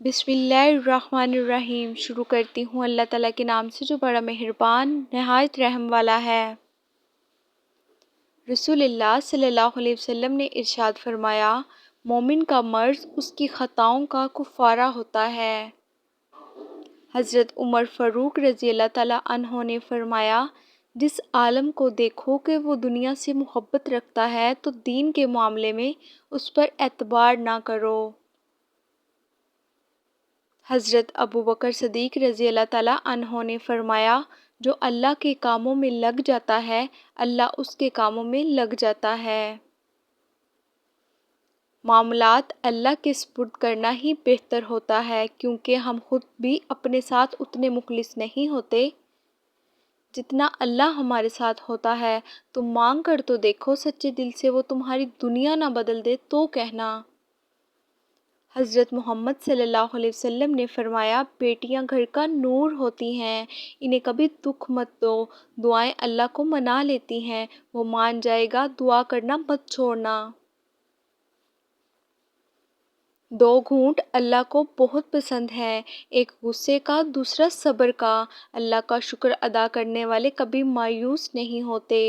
بسم اللہ الرحمن الرحیم۔ شروع کرتی ہوں اللہ تعالیٰ کے نام سے جو بڑا مہربان نہایت رحم والا ہے۔ رسول اللہ صلی اللہ علیہ وسلم نے ارشاد فرمایا، مومن کا مرض اس کی خطاؤں کا کفارہ ہوتا ہے۔ حضرت عمر فاروق رضی اللہ تعالیٰ عنہ نے فرمایا، جس عالم کو دیکھو کہ وہ دنیا سے محبت رکھتا ہے تو دین کے معاملے میں اس پر اعتبار نہ کرو۔ حضرت ابوبکر صدیق رضی اللہ تعالیٰ عنہ نے فرمایا، جو اللہ کے کاموں میں لگ جاتا ہے اللہ اس کے کاموں میں لگ جاتا ہے۔ معاملات اللہ کے سپرد کرنا ہی بہتر ہوتا ہے، کیونکہ ہم خود بھی اپنے ساتھ اتنے مخلص نہیں ہوتے جتنا اللہ ہمارے ساتھ ہوتا ہے۔ تم مانگ کر تو دیکھو سچے دل سے، وہ تمہاری دنیا نہ بدل دے تو کہنا۔ حضرت محمد صلی اللہ علیہ وسلم نے فرمایا، بیٹیاں گھر کا نور ہوتی ہیں، انہیں کبھی دکھ مت دو، دعائیں اللہ کو منا لیتی ہیں، وہ مان جائے گا، دعا کرنا مت چھوڑنا۔ دو گھونٹ اللہ کو بہت پسند ہیں، ایک غصے کا، دوسرا صبر کا۔ اللہ کا شکر ادا کرنے والے کبھی مایوس نہیں ہوتے۔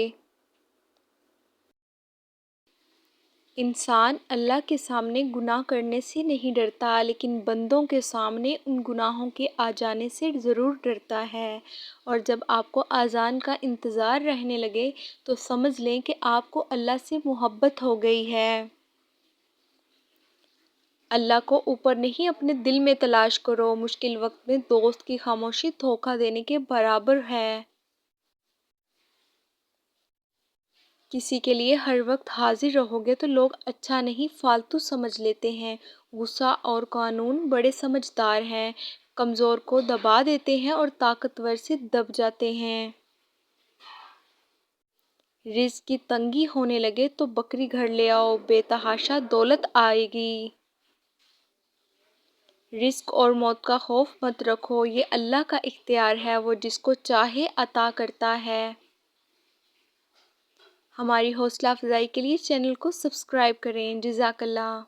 انسان اللہ کے سامنے گناہ کرنے سے نہیں ڈرتا، لیکن بندوں کے سامنے ان گناہوں کے آ جانے سے ضرور ڈرتا ہے، اور جب آپ کو اذان کا انتظار رہنے لگے تو سمجھ لیں کہ آپ کو اللہ سے محبت ہو گئی ہے۔ اللہ کو اوپر نہیں اپنے دل میں تلاش کرو، مشکل وقت میں دوست کی خاموشی دھوکہ دینے کے برابر ہے۔ کسی کے لیے ہر وقت حاضر رہو گے تو لوگ اچھا نہیں فالتو سمجھ لیتے ہیں۔ غصہ اور قانون بڑے سمجھدار ہیں، کمزور کو دبا دیتے ہیں اور طاقتور سے دب جاتے ہیں۔ رزق کی تنگی ہونے لگے تو بکری گھر لے آؤ، بے تحاشا دولت آئے گی۔ رزق اور موت کا خوف مت رکھو، یہ اللہ کا اختیار ہے، وہ جس کو چاہے عطا کرتا ہے۔ ہماری حوصلہ افزائی کے لیے چینل کو سبسکرائب کریں۔ جزاک اللہ۔